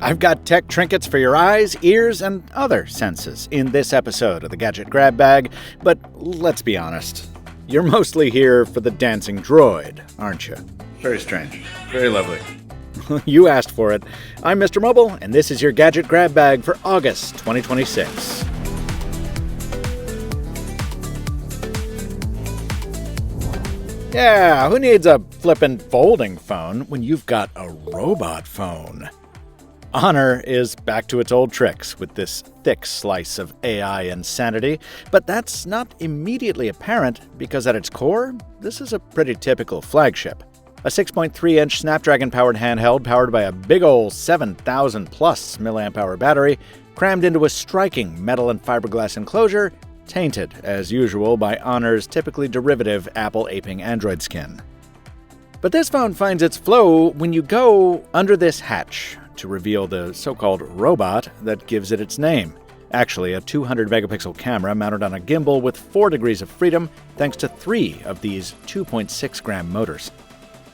I've got tech trinkets for your eyes, ears, and other senses in this episode of the Gadget Grab Bag, but let's be honest, you're mostly here for the dancing droid, aren't you? Very strange. Very lovely. You asked for it. I'm Mr. Mobile, and this is your Gadget Grab Bag for August 2026. Yeah, who needs a flippin' folding phone when you've got a robot phone? Honor is back to its old tricks with this thick slice of AI insanity, but that's not immediately apparent because at its core, this is a pretty typical flagship. A 6.3-inch Snapdragon-powered handheld powered by a big ol' 7,000-plus mAh battery crammed into a striking metal and fiberglass enclosure, tainted, as usual, by Honor's typically derivative Apple-aping Android skin. But this phone finds its flow when you go under this hatch to reveal the so-called robot that gives it its name. Actually, a 200-megapixel camera mounted on a gimbal with 4 degrees of freedom thanks to 3 of these 2.6-gram motors.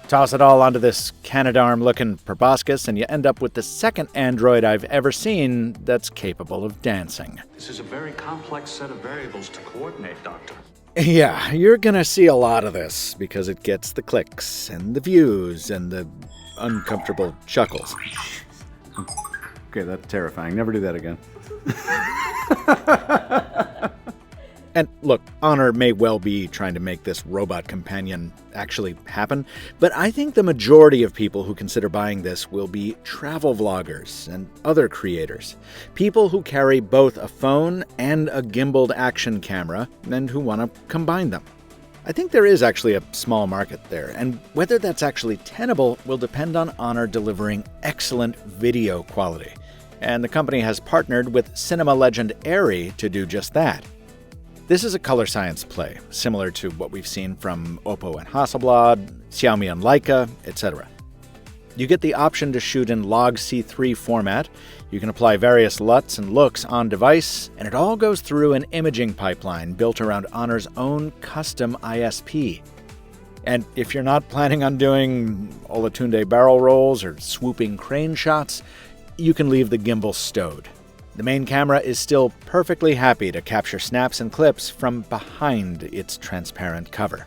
Toss it all onto this Canadarm-looking proboscis, and you end up with the second Android I've ever seen that's capable of dancing. This is a very complex set of variables to coordinate, Doctor. Yeah, you're gonna see a lot of this, because it gets the clicks, and the views, and the uncomfortable chuckles. Okay, that's terrifying. Never do that again. And look, Honor may well be trying to make this robot companion actually happen, but I think the majority of people who consider buying this will be travel vloggers and other creators. People who carry both a phone and a gimbaled action camera and who want to combine them. I think there is actually a small market there, and whether that's actually tenable will depend on Honor delivering excellent video quality. And the company has partnered with cinema legend Arri to do just that. This is a color science play, similar to what we've seen from Oppo and Hasselblad, Xiaomi and Leica, etc. You get the option to shoot in log C3 format, you can apply various LUTs and looks on device, and it all goes through an imaging pipeline built around Honor's own custom ISP. And if you're not planning on doing Olatunde barrel rolls or swooping crane shots, you can leave the gimbal stowed. The main camera is still perfectly happy to capture snaps and clips from behind its transparent cover.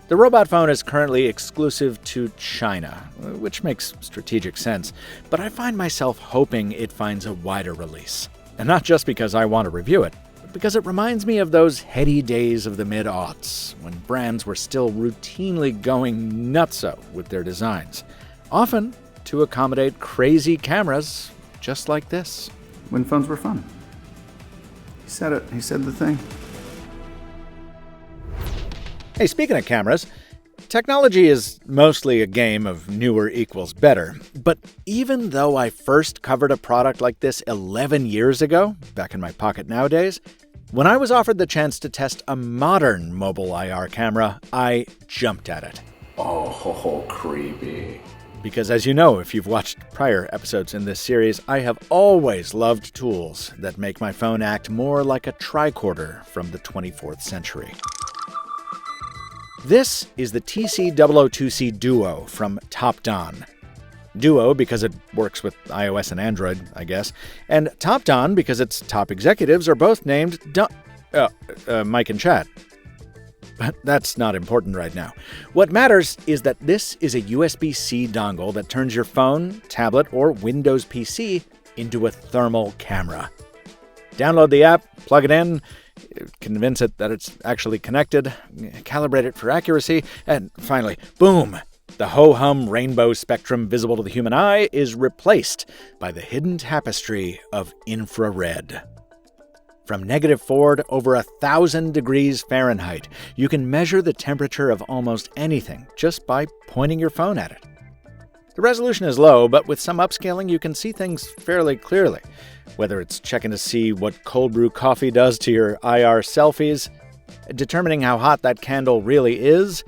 The robot phone is currently exclusive to China, which makes strategic sense, but I find myself hoping it finds a wider release. And not just because I want to review it, but because it reminds me of those heady days of the mid-aughts, when brands were still routinely going nutso with their designs, often to accommodate crazy cameras just like this. When phones were fun. He said it. He said the thing. Hey, speaking of cameras, technology is mostly a game of newer equals better. But even though I first covered a product like this 11 years ago, back in my pocket nowadays, when I was offered the chance to test a modern mobile IR camera, I jumped at it. Oh, creepy. Because as you know, if you've watched prior episodes in this series, I have always loved tools that make my phone act more like a tricorder from the 24th century. This is the TC002C Duo from TOPDON. Duo because it works with iOS and Android, I guess, and TOPDON because its top executives are both named Mike and Chad. But that's not important right now. What matters is that this is a USB-C dongle that turns your phone, tablet, or Windows PC into a thermal camera. Download the app, plug it in, convince it that it's actually connected, calibrate it for accuracy, and finally, boom! The ho-hum rainbow spectrum visible to the human eye is replaced by the hidden tapestry of infrared. From -4 to over 1,000 degrees Fahrenheit, you can measure the temperature of almost anything just by pointing your phone at it. The resolution is low, but with some upscaling you can see things fairly clearly. Whether it's checking to see what cold brew coffee does to your IR selfies, determining how hot that candle really is,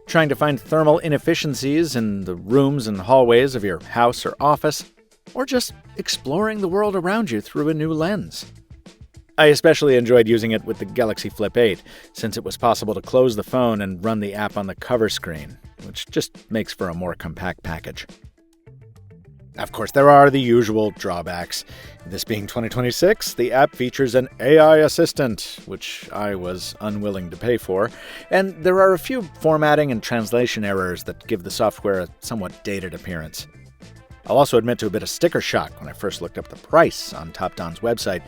trying to find thermal inefficiencies in the rooms and hallways of your house or office, or just exploring the world around you through a new lens. I especially enjoyed using it with the Galaxy Flip 8, since it was possible to close the phone and run the app on the cover screen, which just makes for a more compact package. Of course, there are the usual drawbacks. This being 2026, the app features an AI assistant, which I was unwilling to pay for, and there are a few formatting and translation errors that give the software a somewhat dated appearance. I'll also admit to a bit of sticker shock when I first looked up the price on TOPDON's website,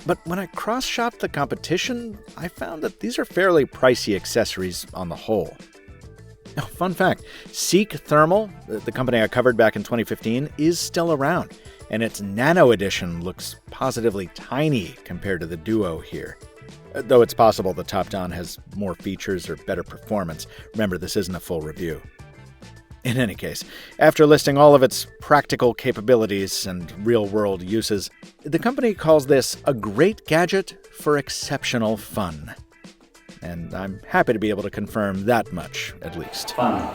but when I cross-shopped the competition, I found that these are fairly pricey accessories on the whole. Oh, fun fact, Seek Thermal, the company I covered back in 2015, is still around, and its Nano Edition looks positively tiny compared to the Duo here. Though it's possible the TOPDON has more features or better performance. Remember, this isn't a full review. In any case, after listing all of its practical capabilities and real-world uses, the company calls this a great gadget for exceptional fun. And I'm happy to be able to confirm that much, at least. Fun.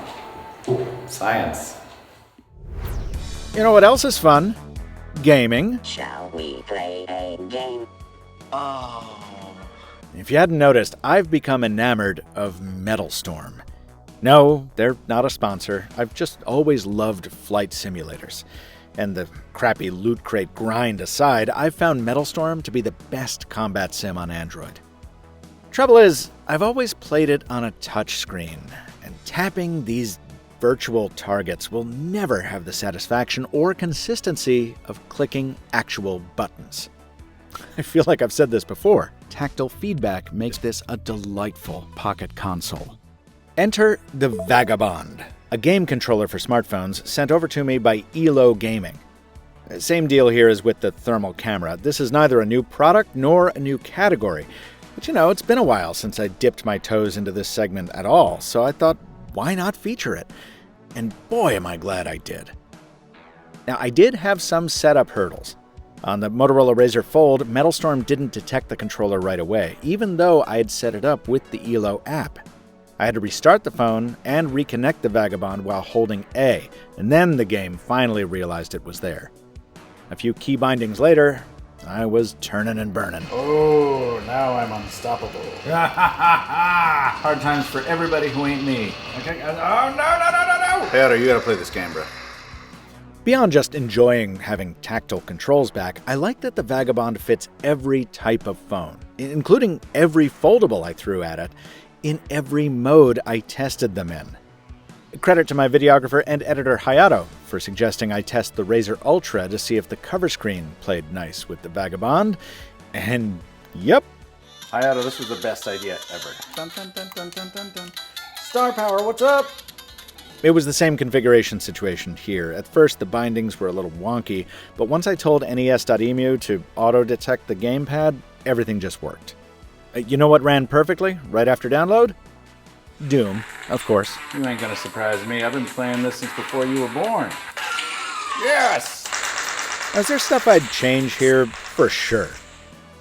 Ooh, science. You know what else is fun? Gaming. Shall we play a game? If you hadn't noticed, I've become enamored of Metalstorm. No, they're not a sponsor. I've just always loved flight simulators. And the crappy Loot Crate grind aside, I've found Metalstorm to be the best combat sim on Android. Trouble is, I've always played it on a touchscreen, and tapping these virtual targets will never have the satisfaction or consistency of clicking actual buttons. I feel like I've said this before. Tactile feedback makes this a delightful pocket console. Enter the Vagabond, a game controller for smartphones sent over to me by ELO Gaming. Same deal here as with the thermal camera. This is neither a new product nor a new category. But it's been a while since I dipped my toes into this segment at all, so I thought, why not feature it? And boy, am I glad I did. Now, I did have some setup hurdles. On the Motorola Razr Fold, Metalstorm didn't detect the controller right away, even though I had set it up with the ELO app. I had to restart the phone and reconnect the Vagabond while holding A, and then the game finally realized it was there. A few key bindings later, I was turning and burning. Oh, now I'm unstoppable. Hard times for everybody who ain't me. Okay. Oh, no. Hey, you gotta play this game, bro. Beyond just enjoying having tactile controls back, I like that the Vagabond fits every type of phone, including every foldable I threw at it, in every mode I tested them in. Credit to my videographer and editor Hayato for suggesting I test the Razr Ultra to see if the cover screen played nice with the Vagabond, and yep. Hayato, this was the best idea ever. Dun, dun, dun, dun, dun, dun, dun. Star Power, what's up? It was the same configuration situation here. At first, the bindings were a little wonky, but once I told NES.emu to auto-detect the gamepad, everything just worked. You know what ran perfectly right after download? Doom, of course. You ain't gonna surprise me. I've been playing this since before you were born. Yes! Is there stuff I'd change here? For sure.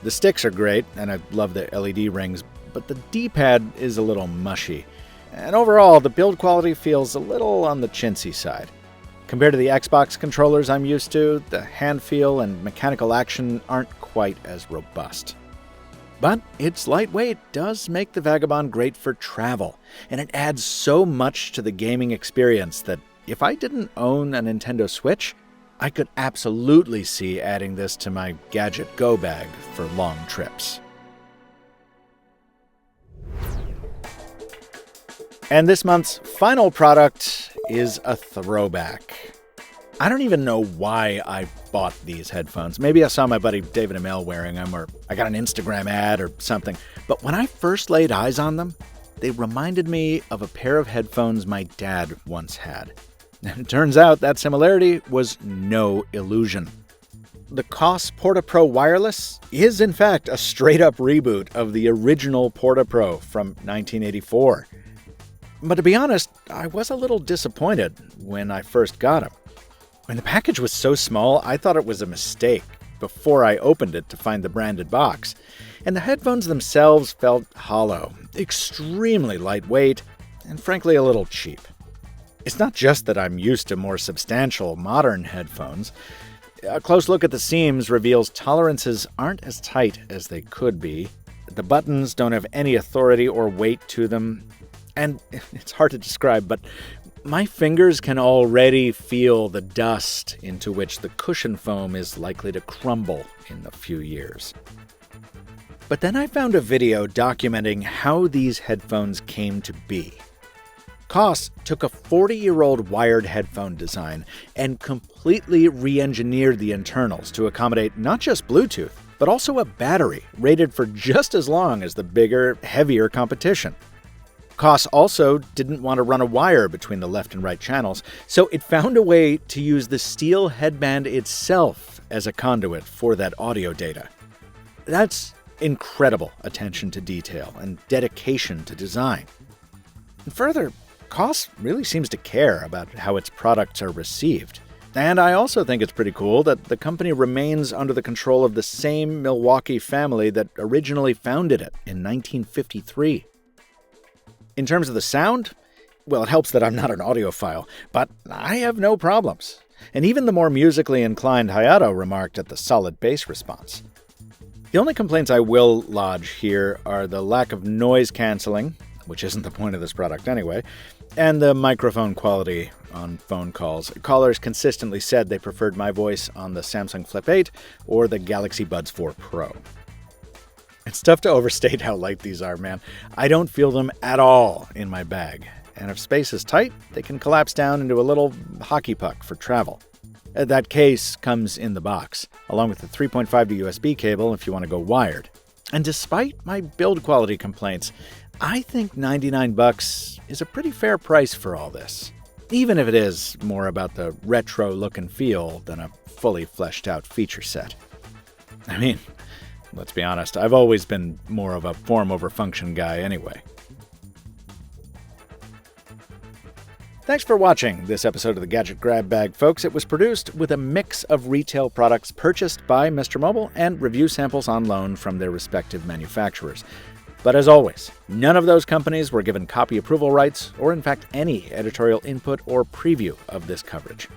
The sticks are great, and I love the LED rings, but the D-pad is a little mushy. And overall, the build quality feels a little on the chintzy side. Compared to the Xbox controllers I'm used to, the hand feel and mechanical action aren't quite as robust. But its lightweight does make the Vagabond great for travel, and it adds so much to the gaming experience that if I didn't own a Nintendo Switch, I could absolutely see adding this to my Gadget Go bag for long trips. And this month's final product is a throwback. I don't even know why I bought these headphones. Maybe I saw my buddy David Amell wearing them, or I got an Instagram ad or something. But when I first laid eyes on them, they reminded me of a pair of headphones my dad once had. And it turns out that similarity was no illusion. The KOSS PortaPro Wireless is in fact a straight-up reboot of the original PortaPro from 1984. But to be honest, I was a little disappointed when I first got them. When the package was so small, I thought it was a mistake before I opened it to find the branded box. And the headphones themselves felt hollow, extremely lightweight, and frankly a little cheap. It's not just that I'm used to more substantial modern headphones. A close look at the seams reveals tolerances aren't as tight as they could be. The buttons don't have any authority or weight to them. And it's hard to describe, but My fingers can already feel the dust into which the cushion foam is likely to crumble in a few years. But then I found a video documenting how these headphones came to be. KOSS took a 40-year-old wired headphone design and completely re-engineered the internals to accommodate not just Bluetooth, but also a battery rated for just as long as the bigger, heavier competition. KOSS also didn't want to run a wire between the left and right channels, so it found a way to use the steel headband itself as a conduit for that audio data. That's incredible attention to detail and dedication to design. And further, KOSS really seems to care about how its products are received. And I also think it's pretty cool that the company remains under the control of the same Milwaukee family that originally founded it in 1953. In terms of the sound, well, it helps that I'm not an audiophile, but I have no problems. And even the more musically inclined Hayato remarked at the solid bass response. The only complaints I will lodge here are the lack of noise canceling, which isn't the point of this product anyway, and the microphone quality on phone calls. Callers consistently said they preferred my voice on the Samsung Flip 8 or the Galaxy Buds 4 Pro. It's tough to overstate how light these are, man. I don't feel them at all in my bag, and if space is tight, they can collapse down into a little hockey puck for travel. That case comes in the box, along with the 3.5 to USB cable if you want to go wired. And despite my build quality complaints, I think $99 is a pretty fair price for all this, even if it is more about the retro look and feel than a fully fleshed out feature set. I mean, let's be honest, I've always been more of a form over function guy anyway. Thanks for watching this episode of the Gadget Grab Bag, folks. It was produced with a mix of retail products purchased by Mr. Mobile and review samples on loan from their respective manufacturers. But as always, none of those companies were given copy approval rights or in fact any editorial input or preview of this coverage.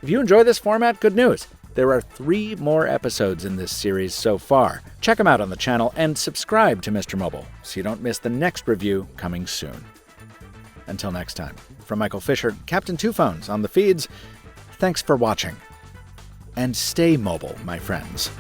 If you enjoy this format, good news. There are 3 more episodes in this series so far. Check them out on the channel and subscribe to Mr. Mobile so you don't miss the next review coming soon. Until next time, from Michael Fisher, Captain Two Phones on the feeds, thanks for watching. And stay mobile, my friends.